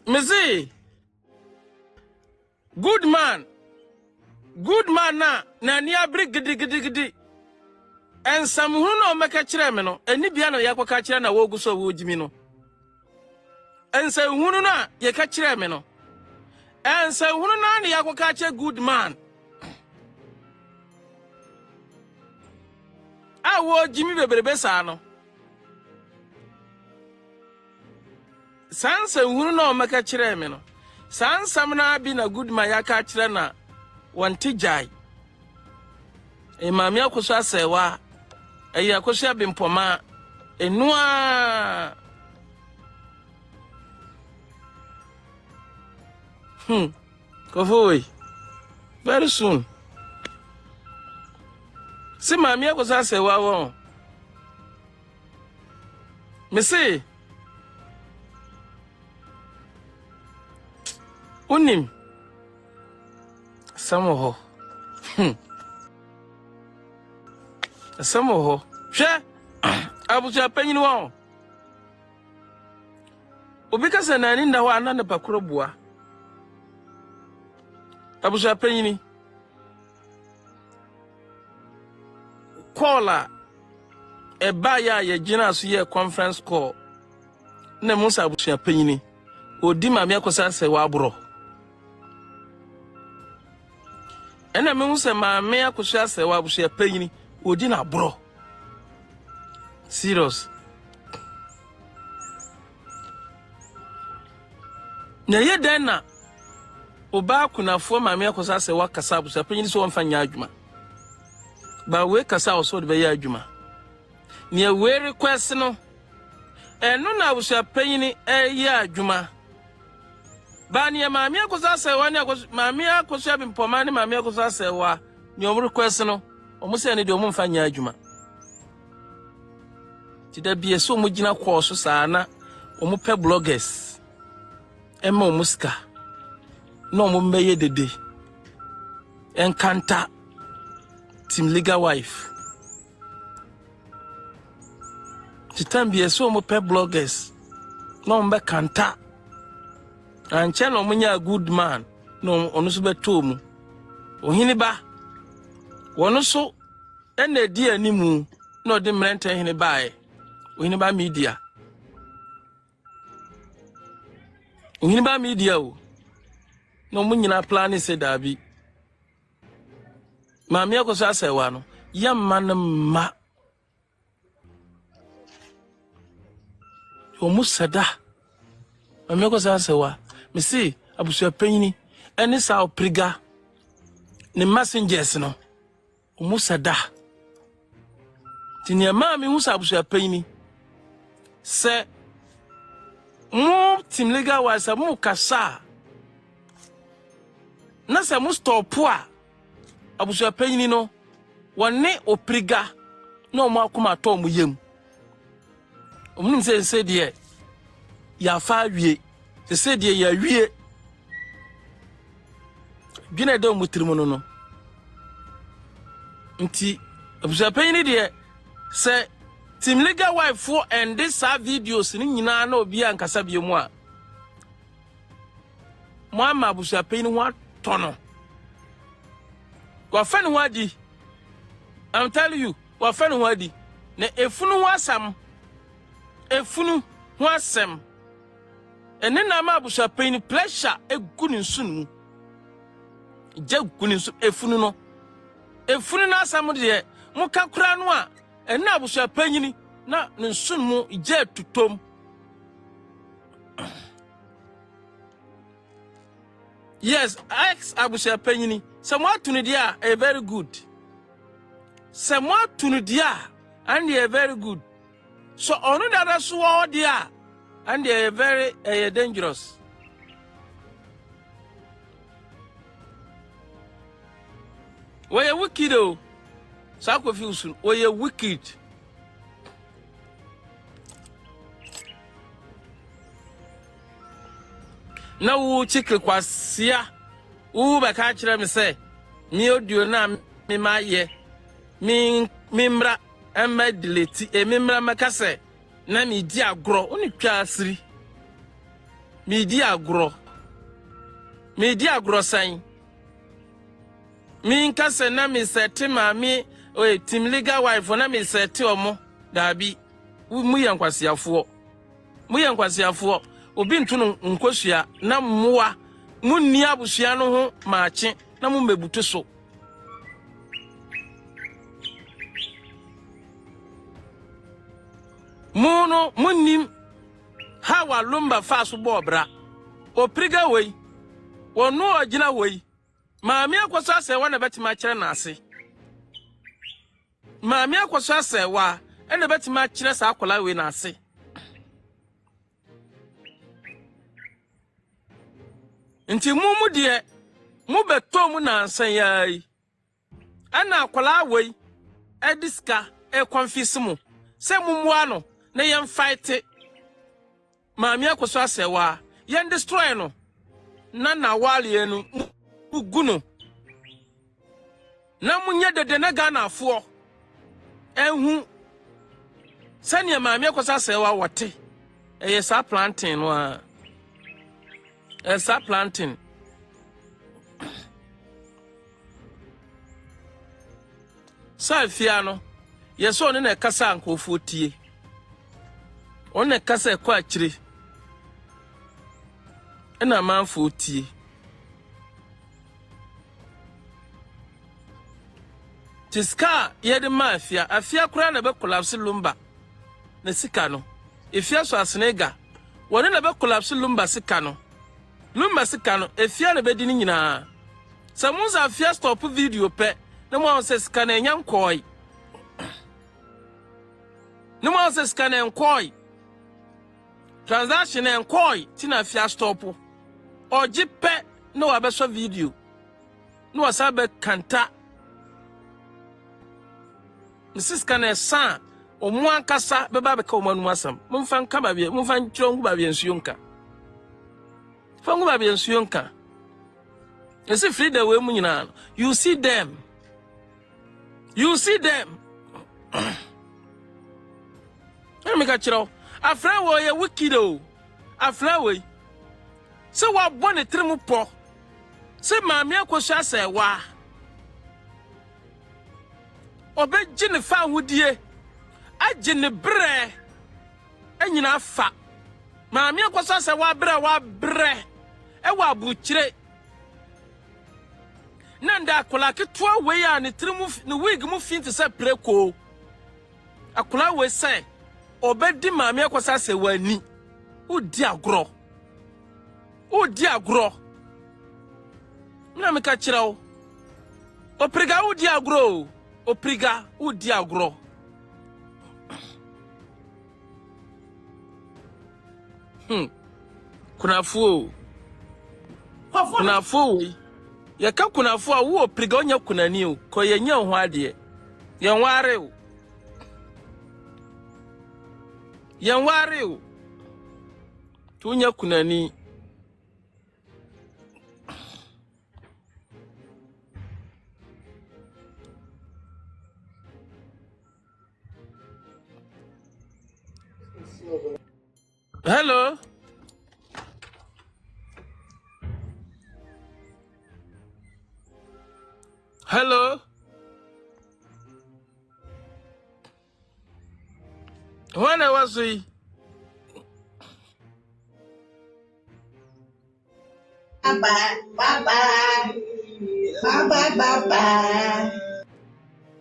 Me say, good man na ni abri gidi. En samhunu no meka kire me no, eni bia no yakoka kire na wogu so wo jimi no. En samhunu na ye ka kire me no. En samhunu na ni yakoka kire good man. A wo jimi beberebe sa no. Sansa hunu no meka kire me no. Sansam na bi na good man yaka kire na wanti jai. E mami akoso asewa eyi akoso abimpoma enua Kofoi very soon si mami akoso asewa won me say unim samoho samoho she abuja panyin won obika sanani nda ho anana pakoro bua abuja panyin kola eba ya ye gina so ye conference call na musa abuja panyin odi mami akosa se wa abro ena me musa mami akosa se wa abuja panyin odi na bro serious na ye den na oba kunafo mami akosa se wa kasa abuja panyin so wonfanya adwuma ba we kasa oso de be ya adwuma ne we request no eno na abuja panyin ya adwuma ba ne mami akosa se wa ne akosa mami akosa bimpoma ne mami akosa se wa ne o request no omuse ne de omumfanya adwuma tida bie so mugina course sana omupe bloggers ema omuska no omumbeye dede enkanta team legal wife titambie so omupe bloggers no ombe kanta anche no munya good man no onu so betomu ohini ba wono so ene di animu no de mrenten hini bae ohini ba media o no munyina plan se dabi mami akoso asewa no yamma na ma omusada mami akoso asewa me see abusu panyin ene sa opriga ne messengers no omusada tinia mami husa abusu panyin se mu team legal wise mu kasa na se mu stop a abusu panyin no wone opriga na omo akoma to mu yem omunim se de ya fa wie se de ya wie gina do mutrimu no nti abusu panyin de se team legal wife for and this videos ni nyina na obi ankasa biemu a mo ama abusu panyin ho tono wa fa ni wadi I'm telling you wa fa ni wadi na efunu ho asam efunu ho asem ene na ma abusu panyin pressure egu ni nsunu je gu ni nsu efunu na asam de mo kakura no a ena abusu panyin na nsun mu je tutom yes ex abusu panyin someone to dia a very good someone to dia and they are very good so onu that so dia and they are very dangerous we are wicked o so confused we are wicked na wo chikle kwasia wo ba ka kire me se mi audio na me maye mi mra ema delete mi mra makase na mi di agro oni twa asiri Media san. Me nkase na me seti maami team legal wife na me seti omo dabi mu yankwasiafo obi ntunu nkosua na mmoa munni abusua no ho maache na mu mebutu so muno munnim hawa lumba faso bobra opriga wei wonu ogina wei maami akwaso asewa na betima kire na ase maami akwaso asewa ena betima kire sa akola wei na ase nti mu de mu beto mu na ansan yayi ana akola wei ediska confuse mu se mu ano na yem fight maami akwaso asewa yen destroy no na wali enu uguno na munye dede na Ghana afo enhu sani maami akwaso asewa wote sa planting no a sa planting sa fia no yeso ne na kasa ankofo tie one kasa kwa akire ena manfo tie tiska yede mafia afia kura na be collapse lumba na sika no efia so asenega wone na be collapse lumba sika no efia na be di nyina samuza afia stop video pe na mo se sika na enya nkoi no mo se sika na nkoi transaction na nkoi ti na afia stop oji pe no wa be so video no wa sabe kanta Mrs. Kane san o mu ankasa beba be ka o manu asam mumfa nka ba bie mumfa nkyiro ngu ba bie nsuonka fangu ba bie nsuonka esi free the way mu nyina you see them emi ka kyiro afra wo ye wikido afra we se wa bone trimu po se maami akoso asewa obejine fa hudie agine bre enyina afa maami akwaso asewa bre e wa buchire nanda akola ketua we ya ne trimu ne wig mu finti se preko akola we se obedi maami akwaso asewa ni odi agro na me ka kira o opriga odi agro opriga odi agro kunafu ya ka kunafu a wo opriga onya kunani o ko yenya ho ade yenware o tunya kunani Hello. When I was Bye.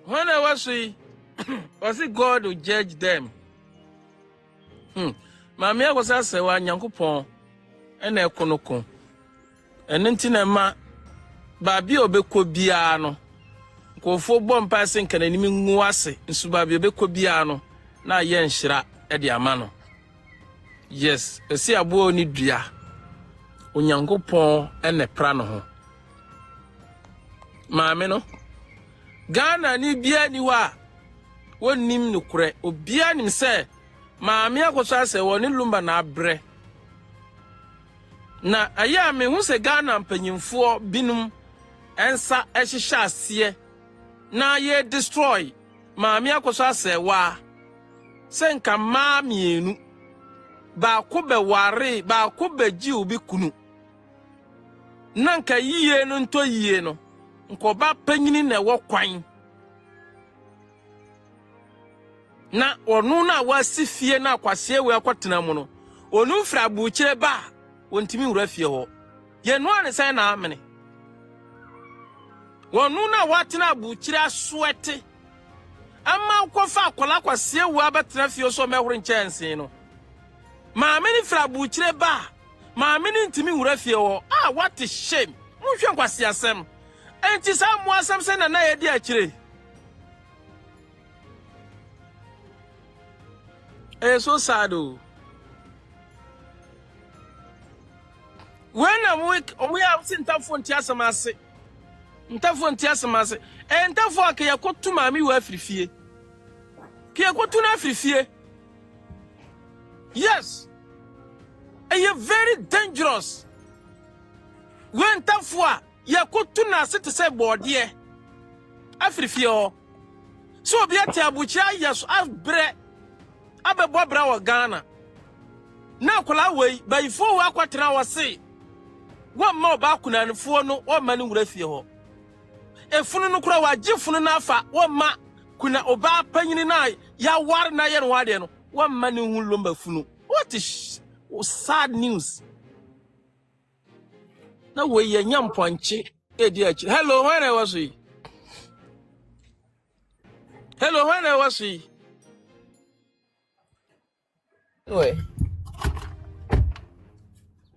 When I was it God who judge them? Maami akwasa sewa nyankopon ena ekonoko enti na ma baabi obekọ bia no kofo bompa senka na nimi ngu ase nsu baabi obekọ bia no na ye nhira e de ama no yes esi abo ni dua onyankopon ena pra no ho maami no Ghana ni bia ni wa wonnim nukure obia nim se maami akwaso asewa ni lumba na abre na aya me hu se Ghana mpanyimfo binum ensa ehihya ase na ye destroy maami akwaso asewa senka maamienu ba ko be ware ba ko be ji obi kunu nanka yiye no nto yiye no nko ba panyini na wo kwan na onu na wasi fie na akwase we akotena mu no onu fra buchire ba wontimi wura fie ho ye no ane sai na amene wonu na watena buchire asoete ama kofa akola kwase we abatena fie so mehoro nchense no maame ni fra buchire ba maame ni ntimi wura fie ho what a shame munhwe kwase asem enti sa mo asem se na ye di akire so sad. When I'm weak, we have seen Tafon Tiasamase. Tafon Tiasamase. And therefore, can you go to Mammy with free fee? Can you go to na free fee? Yes. And you're very dangerous. When therefore, you go to na sit to say board, yeah. I free fee. So be at Abucha, yes, I've bread. Abe bobra wa Ghana na kola wei by fo wa kwatena wa se wa ma ba kunanfo no wa ma ne wura fie ho efunu no kura wa gifunu na afa wa ma kuna oba panyini na ya war na ye no wade no wa ma ne hu lomba funu. What is sad news na we ye nyamponche edi achi. Hello, when I was we hello, when I was we Oi.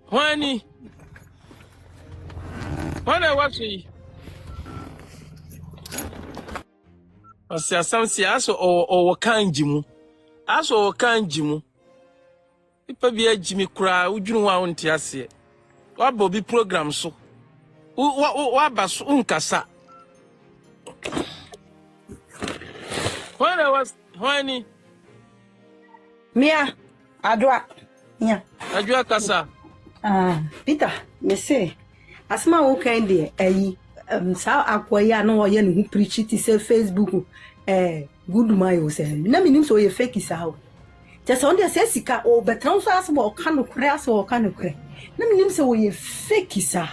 When I watch it, I say something aso o kanjimu. Aso o kanjimu. Ipa bi ajimi kura udwunu wa wonte ase. Wa bobi program so. Wa baso unkasa. When Mia Adwa. Yeah. Adwa kasa. Peter, me say, asma wo kan de sa akwaya no ye ne hu preach it say Facebook good my say. Na minim so ye fake sa o. Just on the say sika o betan so asbo o kan kure aso o kan kure. Na minim say wo ye fake sa.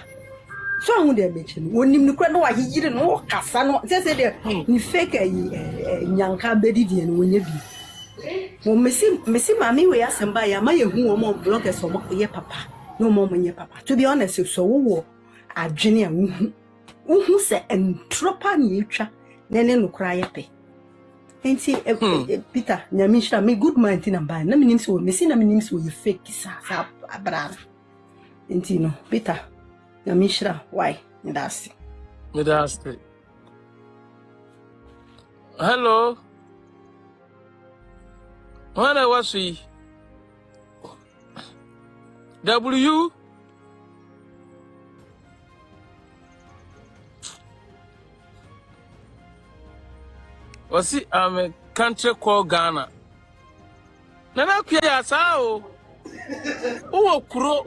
So ahun de be chi no wonim ni kure no wa higire no kasa no say de ni fake nyanka bedidi no wonya bi. Mo mesi mami we asamba ya ma yehu wo mo blog so mo ye papa no mo nye papa. To be honest, so wo adwene a wo se entropa ni etwa na ne no kra ye pe. Enti Peter nyamisha me good man tin amba na minim so mesi na minim so ye fake sa abra. Enti no Peter nyamisha why that's it. Hello. When I was we W was it a country called Ghana. Nana kuya sao. Uwo kuro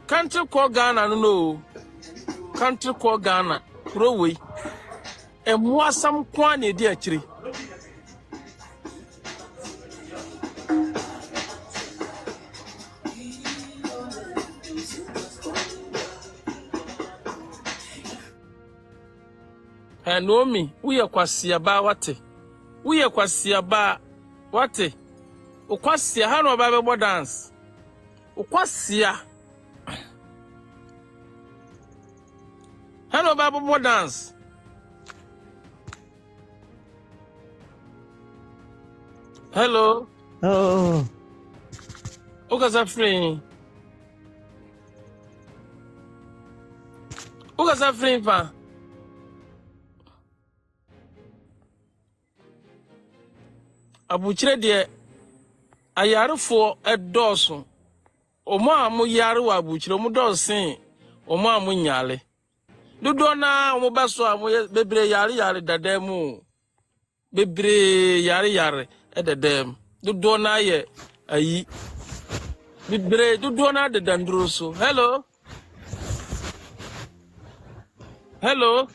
country called Ghana no. Country called Ghana. Kuro we. E mwasam kwane di achiri. Nomi, uye kwasia ba wate. Uye kwasia ba wate. Ukwasia hano babe bo dance. Ukwasia. Hano babe bo dance. Hello. Oh. Ukaza free. Ukaza free pa. Abuchire de ayarefo edoso omo amu yare wa abuchire omo dosen omo amu nyale dodo na omo baso amu bebre yare dademu bebre yare ededem dodo na ye ayi bebre dodo na de dandroso. Hello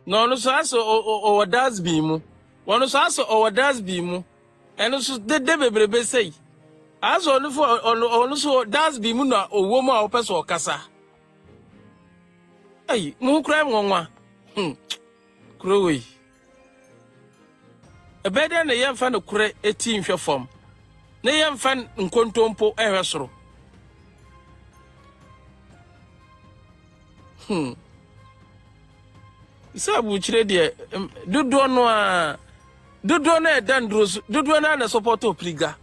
no so aso o das bi mu. One so aso o das bi mu eno so de bebrebe sei aso no for ono so das bi mu na owo mu a opeso okasa ai mu kra nwanwa krowe ebede na yemfa no kure eti nhwe fom na yemfa nkontompo ehwe soro isabu chire de dodo no a dodo na edandros dodo na support opriga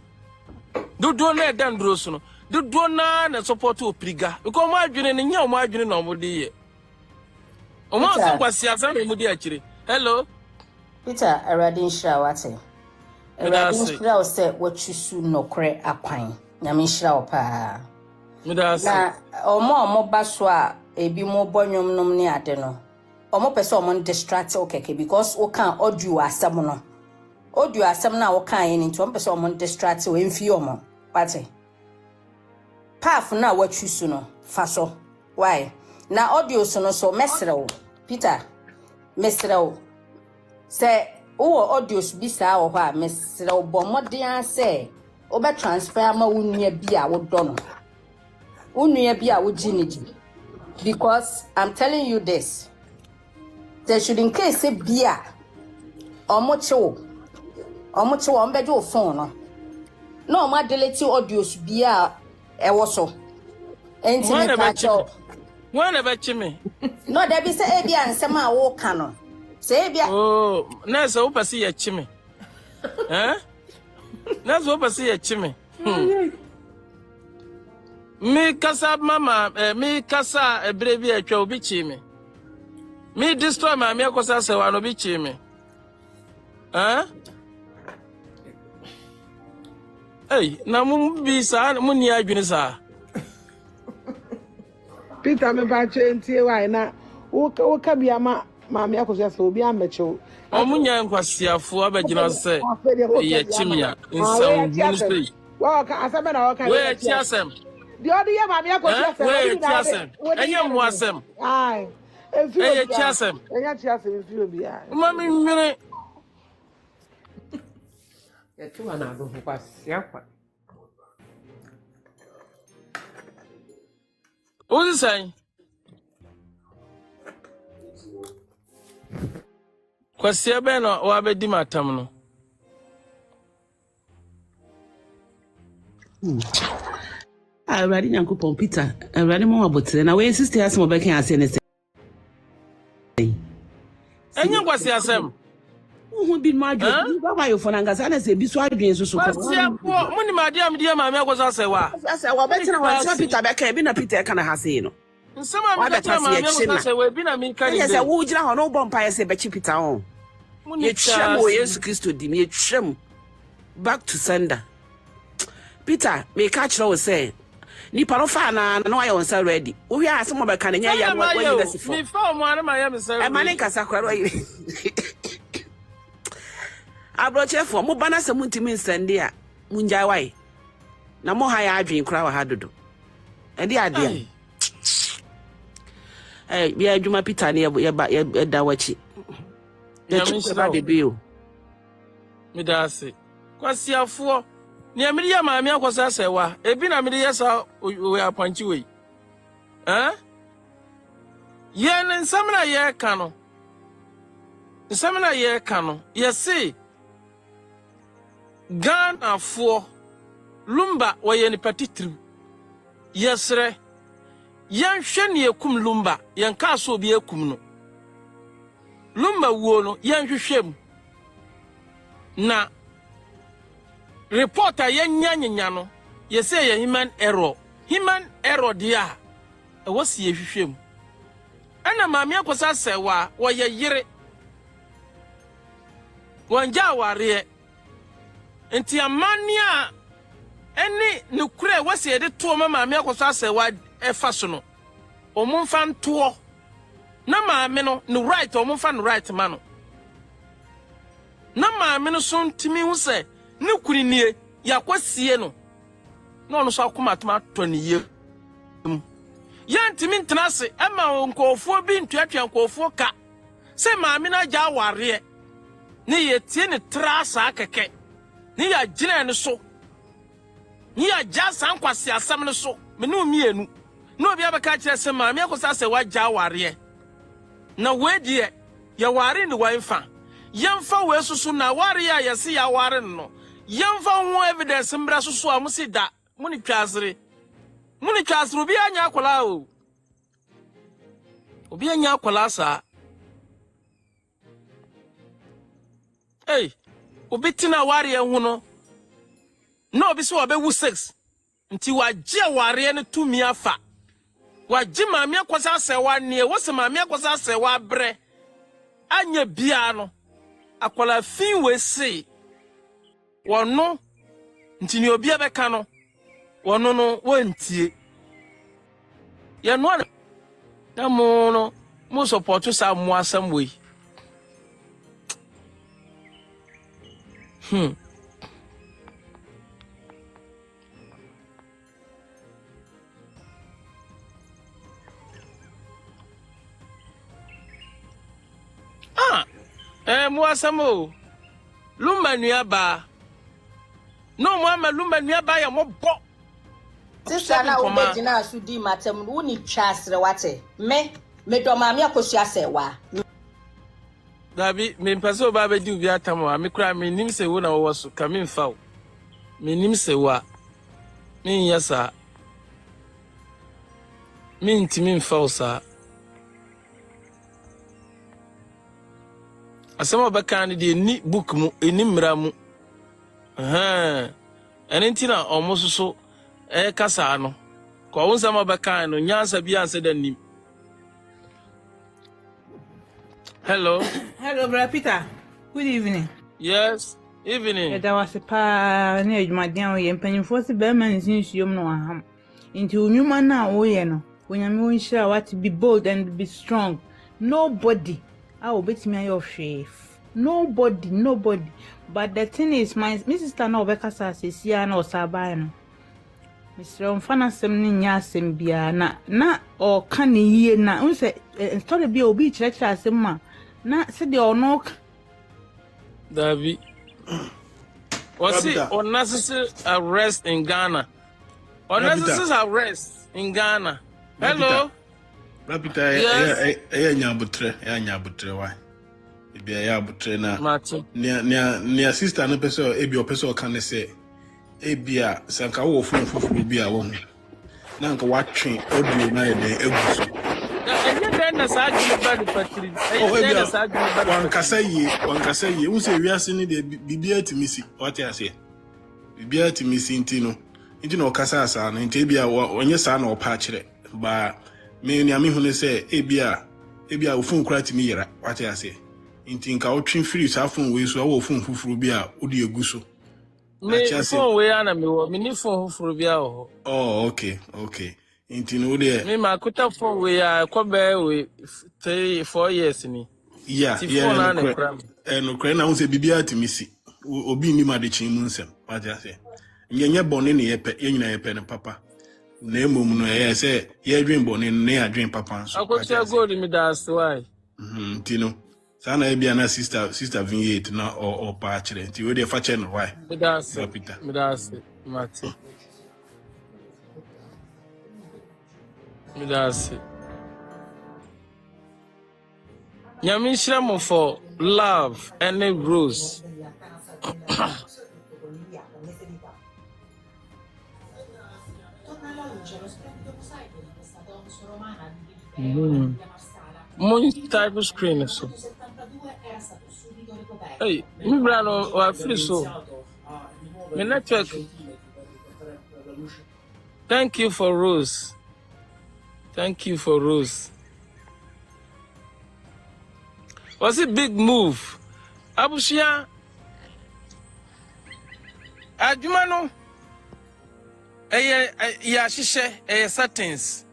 dodo na edandros no dodo na support opriga because mo adwene ne nya mo adwene na mo de ye o mo so kwasi asa na mo de akire hello Peter Aradin Shawate Aradin Shraw say watchusu nokre akwan nyame Shraw pa na omo ba so a ebi mo bonyom nom ne ade no omo pese omo distract okeke because o kan audio asem no audio asem na o kan yin nti omo pese omo distract o emfi omo pate paf na watchusu no fa so why na audio so no so mesrew Peter mesrew say o audios bi sa wo ha mesrew bomodin say o be transfer ma wunua bi a wo do no wunua bi a wo giniji because I'm telling you this there should in case say bia omochewo ombeje o phone no ma delete audios bia e wo so enti me pacho one ebe chime no there be say e bia nsem a wo ka no say bia oh na so pasi ya chime na so pasi ya chime mi kasa mama mi kasa ebrebi atwa obi chime mi destroy ma mi akosa se wa no bi chime hey na mu bi sa mu ni adwene sa Peter me ba chentie why na wo ka bia ma mi akosa se obi amechew omunya nkwasiafo abagina se ye chimia insam ministry wa ka aseme na wa ka we chiasem the other year ma mi akosa se we chiasem enye mu asem ai e chiasem enye chiasem fi obi ai mami mmiri ya tu ana do kwasiafa Who's saying? Kwasi ebe no wa be di matam no. Already Yankupon Peter, already more about it. Now, when sister has more back and say anything. Enye kwasi asem. Who be my good? Why you for Nangasana say, be so I do so. Kwasi apo, muni madiam dia ma me akosa se wa. That's a better one. Peter back and be a Peter can have seen. Nsema mi ka ma me akosa se we bi na mi kan. Yes, I would you no bomb say Bechi Peter on. You trim yes Christo dim, you trim back to sender. Peter, may catch no say. Nipa no fa na no ayo nsa ready. Wo hia asem obeka na nya ya no wa yi dasifo. Mi fa mo ana ma ya me say. E mane kasa kwaro yi. Abroche fo mo bana se muntimi nsande a munjai wai. Na mo ha ya adwen kura wa ha dodo. Ende ade. Bia adwuma Peter ne ya da wachi. Ya chukwa de bio. Mi da se. Kwasi afo ni amiri ya maami akosa sewa ebi na amiri yesa we apanchi we ye nsam na ye kano yesi Ghana fo lumba waye ni patitru yesre yanhwe ne ekum lumba yanka so obi ekum no lumba wo no yanhwehwem na reporter yenya no ye say human error dia e was ye hwehwem ana maami akosa sewa wo ye yire wanja ware enti amania eni ne kure wase ye de to maami akosa sewa efa so no omumfa nto na maami no no right omumfa no right ma no na maami no so ntimi hu se ne kuri nie yakwasie no no no so akoma atoma toniye yantimi ntenase ama nkofo bi ntuatwa nkofo ka se maami na ja ware ne yetie ne trasa akeke ni ya gina ne so ni ya ja san kwase asam ne so me no mienu no bia be ka kire se maame akosa se waja ware na wedie ya ware ni wanfa yemfa we susu na ware ya yesi ya ware no yemfa ho evidence mbra susu a musi da muni twasere obi anya akola o obi anya akola sa obi tina ware hu no obi so obe wu 6 nti waje ware ne tumi afa waje maame akosa se wa ne wo se maame akosa se wa bre anya bia no akola fin we se wono nti ni obi abeka no wono no wantie ye no na mo no mo support sa mo asam we mo asamo lumba nuaba no mo ama lumba nuaba ya mo bo sister na wo be gina asudi matem wo ni twasre wate me do maame akosua sewa dabi me mpase oba be di ubi atamo a me kura me nim se wo na wo so ka me mfa wo me nim se wa me nyasa me ntimi mfa wo sa asema bakani de ni book mu eni mra mu enentina omososo kasa no kwa wonsama bakani no nyansa bi anse da nim. Hello brother Peter, good evening. Yes, evening. That was a pa near my down and penny for the bearman since you know ham into new man now no when I'm going sure what to be bold and be strong. Nobody I will bet me your faith. Nobody. But the thing is, my Mrs. Tano Becca says, no Sabino. Mr. Omfana Semnia Sembia, na or can ye na unse story be obi church as a man. Na said the or no David. Was it unnecessary arrest in Ghana? Unnecessary arrest in Ghana. Hello? Rapita, nyabutre wa. Ebi ya butre na. Mati. Nia sister no person ebi o person kan ne say ebi a sanka wo fufuru bi a wo hu. Na nka watwe audio na ye den eguso. Enye den na saji bad patri. Enye na saji bad. Wankasa yi. Wu se wiase ni de bibia timisi. What you say? Bibia timisi ntino. Ntino okasa asa na nti ebi a onye sa na opa kire. Ba me ni ami hu ne say ebi a ofun kura timi yera. What you say? Nti nka otwin free sa phone we so wo phone fufuru bi a odi eguso. Me phone we ana me wo me ni phone fufuru bi a ho. Oh, okay. Nti no de me ma kuta phone we a ko be we 3-4 years ni. Yeah. No kra na unse bibia timisi. Obi ni ma de chin mu nsem. What you say? Nyenye bone ne yepe, yenyina yepe ne papa. Na emom no ye say ye adwen bone ne adwen papa nso. Akotia gold me das why? Tino. Sana ebia na sister V8 na o pa kire. Nti we dey fa che no why? Me das Mati. Me das. Nyami shiramo for love and rose. Muito type of screen so. Hey, mi brano wa free so. My network. Thank you for Rose. Was it big move? Abushia. Adumano. Ya shishe settings.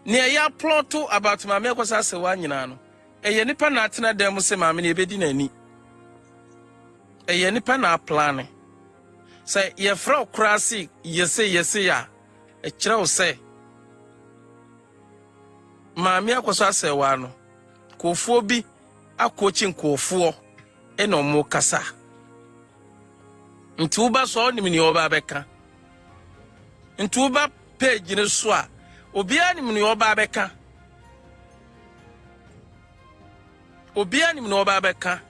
Near ya plot about my mekos as a one yano. A yanipa natina demo se mammy bedinani. A yanipa na planning. Say, ye fro crassy, ye say, ya. A chow say. Mammy was as a one. Kofobi, a coaching kofo. eno mo kasa nti uba so nim ni oba beka nti uba page ne so a obia nim ni oba beka obia nim ni oba beka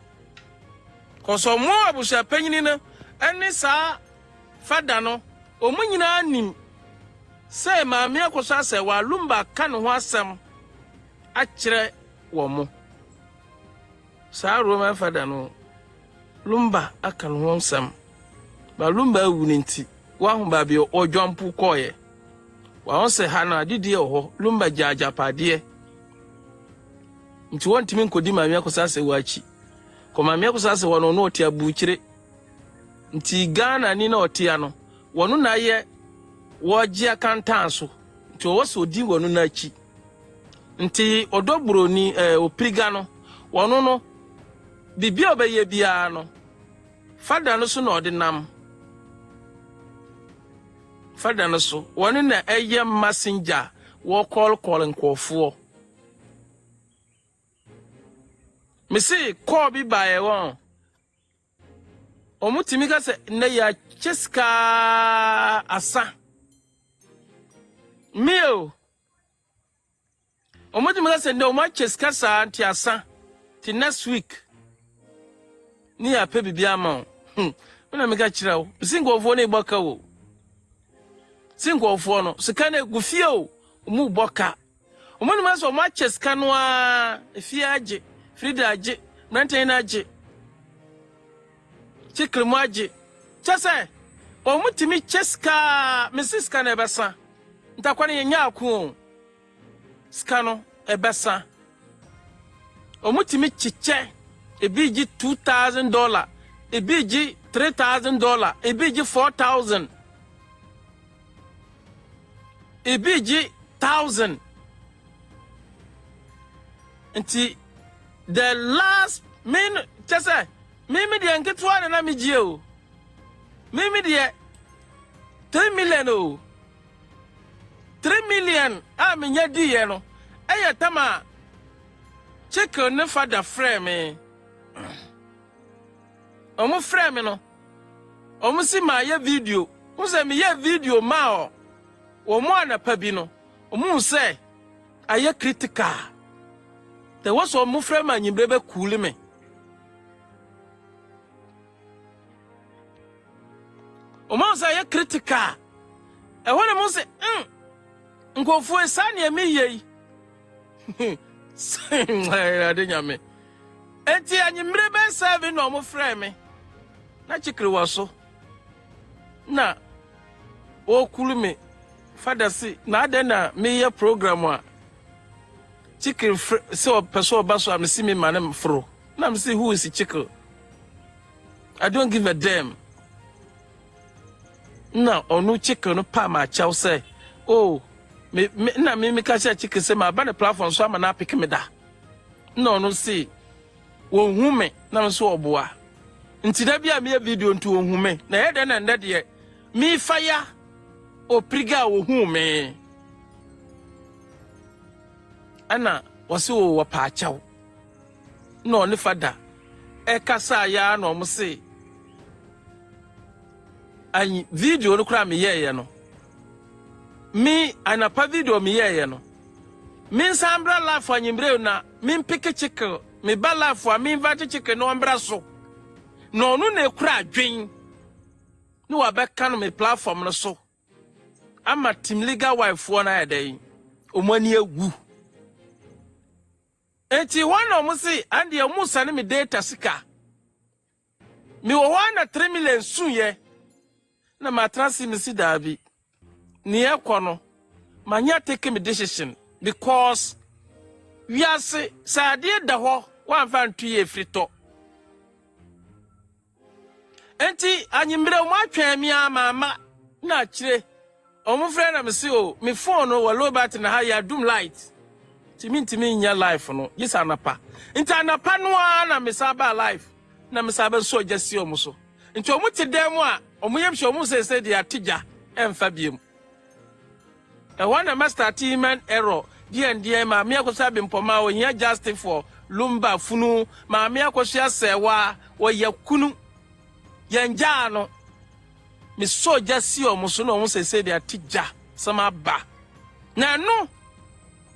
koso mo abusa panyini no ene sa fada no omunyina nim se maame akoso ase wa lumba kan ho asem a kire wo mo sa Roman fada no lumba akan ho asem ba lumba wuni nti wa ho ba bi odwampu koye wa on se ha na didie ho lumba jajapade nti wontimi nkodi maame akoso ase wachi ko maame akoso ase wono no oti abuchire nti Ghana ni na oti ano wono na ye woji akantan so nti wo so di wono na chi nti odoburo ni opriga no wono no bibia obeye bia no fada no so na odinam fada no so wono na eye messenger wo call nkofo me say call bi bae won omutimi ka se na ya cheska asa mio omutimi ka se no ma cheska sa anti asa ti next week ni ya pe bibia ma na me ka kira wo singofo na iboka wo singofo no sika na gufie o mu boka omutimi ka se o ma cheska no a efie age Frida age Brantena age Chikrimu age chase omutimi cheska Mrs. Kana ebesa ntakwane yenya aku ska no ebesa omutimi chiche ebiji $2,000 ebiji $3,000 ebiji $4,000 ebiji 1,000 nti the last min chese mimi de nketwa na mije o mimi de 3 million o 3 million a menya di ye no eye tama check ne fada frame omo frame no omo si ma ye video wo se me ye video ma o omo anapa bi no omo se aye critical there was a move from and you baby cool me. Almost I critical. I want to say, go for a son, ye me ye. I didn't me. And you may serving no more frame. Not chicken was so. Na, oh, cool me. Father, see, not then me a program. Chicken so person baso am see me man fro na am see who is the chicken. I don't give a damn. No onu chicken no pa ma chow say oh me catch a chicken say my ban platform so am na pick me da no see wo hu me na so oboa nti da bia me video nti wo hu me na ye na nda de me fire opriga wo hu me ana wasi wo wapa chaw no ne fada e kasa ya no mo se ani video no kura me yeye no mi anapa video me yeye no mi sambra lafu anyimbre na mi mpike chicken mi ba lafu mi invite chicken no mbra so no no na kura adwen no wa be kan me platform no so ama team legal wife wo na yedai omani agu enti one of musi and the musa ne me data sika mi wo wana 3 million suye na matrasi mi si dabi ni ekono manya take me decision because we are say sadie da ho wan fa ntu ye frito enti anyimbre mo atwan mi ama na kire omo frɛ na me si o me phone no wa low battery na ha ya doom light timi nya life no yisa anapa nti anapa no na me saba life na me saba so jasi omo so nti omo te dem a omo yem hwe omo se de atigya emfa biem e wana master team error die ma me akosa be mpoma o nya justice for lumba funu maame akosia sewa wo yakunu yanja no me soja si omuso no sese de atija sama ba na no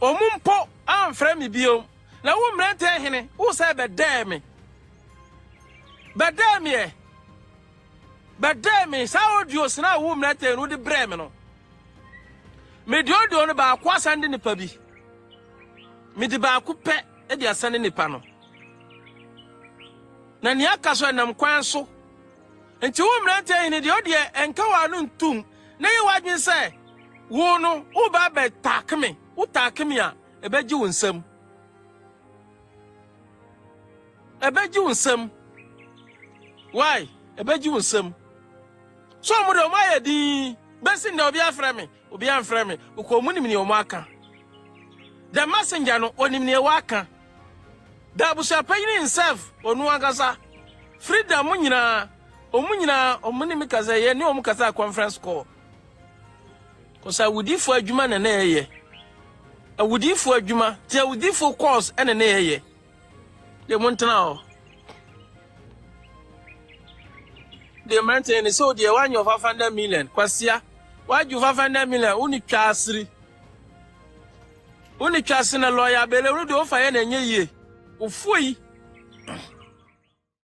omumpo amfra mi biom na wo mrante hene wo se bedame bedame sa audio sna wo mrante no de breme no me de audio no ba kwa sande ne pa bi me de ba ku pe e de asane ne pa no na ni aka so nam kwan so enti wo mrante hene de audio enka wa no ntum na ye wadwen se wo no wo ba be takme wo takme a ebeji wo nsam why ebeji wo nsam so mo de ma ye di besi na obi afra me ko mu nim ne o maka the messenger no onim ne waka da bu sha payini himself onu agasa freedom nyina omunim kaza ye ne o mu kasa conference call ko sa wudifo adwuma na ye awudifo adwuma ti awudifo course ene na ye de montana o de maintain so de one of 500 million kwasia waju 500 million uni twasiri na lawyer bele ru de ofa ye na nye ye ofuyi